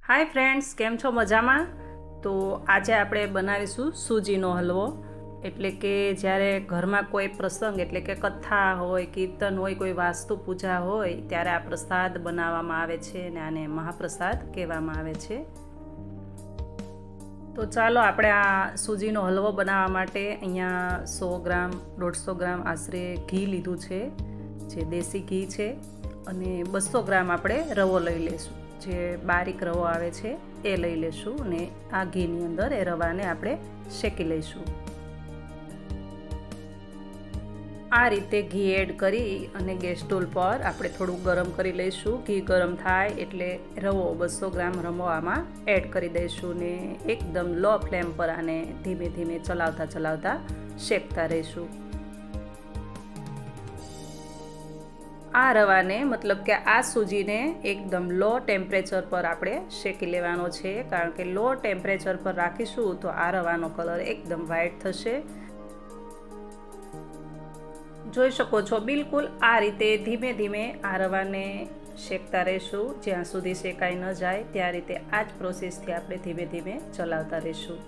Hi friends, केम छो मजामां। तो आज આપણે બનાવીશું સૂજીનો હલવો। એટલે કે જ્યારે ઘરમાં કોઈ પ્રસંગ એટલે કે કથા હોય, કીર્તન હોય, કોઈ વાસ્તુ પૂજા હોય ત્યારે આ પ્રસાદ બનાવવામાં આવે છે અને આને મહાપ્રસાદ કહેવામાં આવે છે। તો ચાલો આપણે આ સૂજીનો હલવો બનાવવા માટે અહીંયા 100 ગ્રામ 150 ગ્રામ આશરે ઘી લીધું છે, જે દેશી ઘી છે, અને 200 ગ્રામ આપણે રવો લઈ લઈશું, જે બારીક રવો આવે છે એ લઈ લેશું અને આ ઘીની અંદર એ રવાને આપણે શેકી લઈશું। આ રીતે ઘી એડ કરી અને ગેસ સ્ટોવ પર આપણે થોડું ગરમ કરી લઈશું। ઘી ગરમ થાય એટલે રવો 200 ગ્રામ રવો આમાં એડ કરી દઈશું ને એકદમ લો ફ્લેમ પર આને ધીમે ધીમે ચલાવતા શેકતા રહીશું। આ રવાને મતલબ કે આ સૂજીને એકદમ લો ટેમ્પરેચર પર આપણે શેકી લેવાનો છે, કારણ કે લો ટેમ્પરેચર પર રાખીશું તો આ રવાનો કલર એકદમ વ્હાઈટ થશે। જોઈ શકો છો બિલકુલ આ રીતે ધીમે ધીમે આ રવાને શેકતા રહીશું, જ્યાં સુધી શેકાઈ ન જાય ત્યાં રીતે આ જ પ્રોસેસથી આપણે ધીમે ધીમે ચલાવતા રહીશું।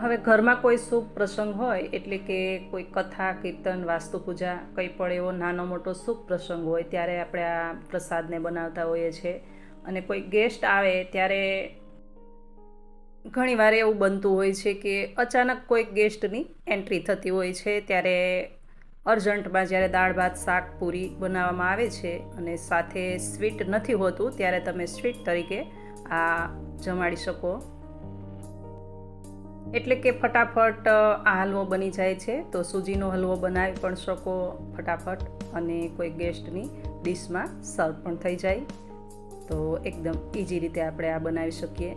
હવે ઘરમાં કોઈ શુભ પ્રસંગ હોય એટલે કે કોઈ કથા, કીર્તન, વાસ્તુ પૂજા, કંઈ પણ એવો નાનો મોટો શુભ પ્રસંગ હોય ત્યારે આપણે આ પ્રસાદને બનાવતા હોઈએ છીએ। અને કોઈ ગેસ્ટ આવે ત્યારે ઘણીવાર એવું બનતું હોય છે કે અચાનક કોઈ ગેસ્ટની એન્ટ્રી થતી હોય છે, ત્યારે અર્જન્ટમાં જ્યારે દાળ ભાત શાક પૂરી બનાવવામાં આવે છે અને સાથે સ્વીટ નથી હોતું ત્યારે તમે સ્વીટ તરીકે આ જમાડી શકો। એટલે કે ફટાફટ આ હલવો બની જાય છે। તો સૂજીનો હલવો બનાવી પણ શકો ફટાફટ, અને કોઈ ગેસ્ટની ડીશમાં સર્વ પણ થઈ જાય, તો એકદમ ઇઝી રીતે આપણે આ બનાવી શકીએ।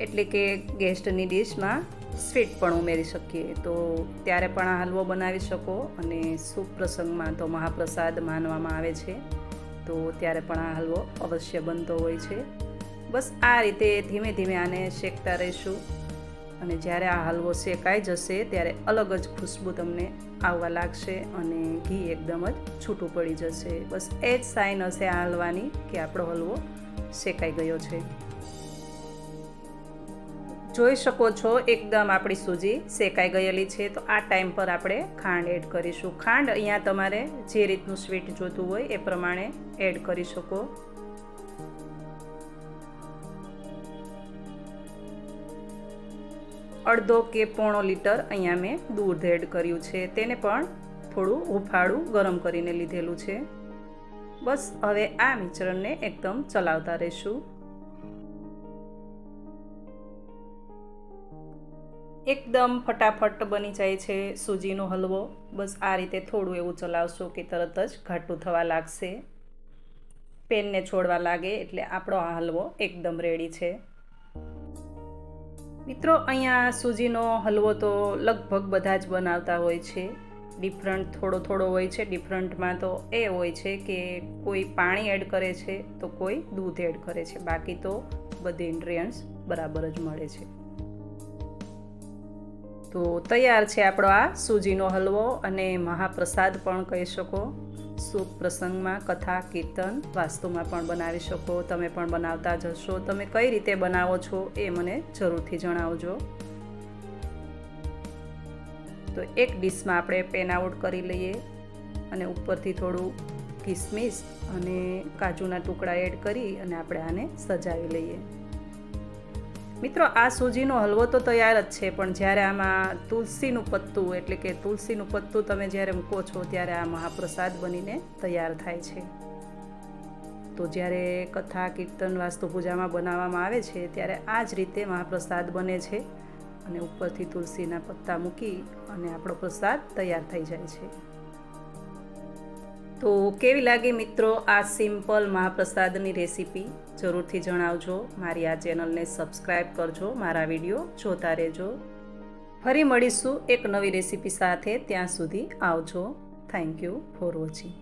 એટલે કે ગેસ્ટની ડીશમાં સ્વીટ પણ ઉમેરી શકીએ, તો ત્યારે પણ આ હલવો બનાવી શકો। અને શુભ પ્રસંગમાં તો મહાપ્રસાદ માનવામાં આવે છે, તો ત્યારે પણ આ હલવો અવશ્ય બનતો હોય છે। બસ આ રીતે ધીમે ધીમે આને શેકતા રહીશું, અને જ્યારે આ હલવો શેકાઈ જશે ત્યારે અલગ જ ખુશ્બુ તમને આવવા લાગશે અને ઘી એકદમ જ છૂટું પડી જશે। બસ એ જ સાઇન હશે આ હલવાની કે આપણો હલવો શેકાઈ ગયો છે। જોઈ શકો છો એકદમ આપણી સૂજી શેકાઈ ગયેલી છે। તો આ ટાઈમ પર આપણે ખાંડ એડ કરીશું। ખાંડ અહીંયા તમારે જે રીતનું સ્વીટ જોતું હોય એ પ્રમાણે એડ કરી શકો। અડધો કે પોણો લીટર અહીંયા મેં દૂધ એડ કર્યું છે, તેને પણ થોડું હુંફાળું ગરમ કરીને લીધેલું છે। બસ હવે આ મિશ્રણને એકદમ ચલાવતા રહીશું। એકદમ ફટાફટ બની જાય છે સૂજીનો હલવો। બસ આ રીતે થોડું એવું ચલાવશો કે તરત જ ઘાટું થવા લાગશે, પેનને છોડવા લાગે એટલે આપણો આ હલવો એકદમ રેડી છે। મિત્રો, અહીંયા સૂજીનો હલવો તો લગભગ બધા જ બનાવતા હોય છે, ડિફરન્ટ થોડો હોય છે। ડિફરન્ટમાં તો એ હોય છે કે કોઈ પાણી એડ કરે છે તો કોઈ દૂધ એડ કરે છે, બાકી તો બધી ઇન્ગ્રેડિયન્ટ્સ બરાબર જ મળે છે। તો તૈયાર છે આપણો આ સૂજીનો હલવો, અને મહાપ્રસાદ પણ કહી શકો। શુભ પ્રસંગમાં, કથા, કીર્તન, વાસ્તુમાં પણ બનાવી શકો। તમે પણ બનાવતા જ હશો। તમે કઈ રીતે બનાવો છો એ મને જરૂરથી જણાવજો। તો એક ડીશમાં આપણે પેન આઉટ કરી લઈએ અને ઉપરથી થોડું કિસમિસ અને કાજુના ટુકડા એડ કરી અને આપણે આને સજાવી લઈએ। મિત્રો, આ સૂજીનો હલવો તો તૈયાર જ છે, પણ જ્યારે આમાં તુલસીનું પત્તું એટલે કે તુલસીનું પત્તું તમે જ્યારે મૂકો છો ત્યારે આ મહાપ્રસાદ બનીને તૈયાર થાય છે। તો જ્યારે કથા, કીર્તન, વાસ્તુ પૂજામાં બનાવવામાં આવે છે ત્યારે આ જ રીતે મહાપ્રસાદ બને છે, અને ઉપરથી તુલસીના પત્તા મૂકી અને આપણો પ્રસાદ તૈયાર થઈ જાય છે। તો કેવી લાગી મિત્રો આ સિમ્પલ મહાપ્રસાદની રેસીપી? જરૂરથી જણાવજો। મારી આ ચેનલને સબસ્ક્રાઈબ કરજો, મારા વિડીયો જોતા રહેજો। ફરી મળીશું એક નવી રેસીપી સાથે, ત્યાં સુધી આવજો। Thank you for watching.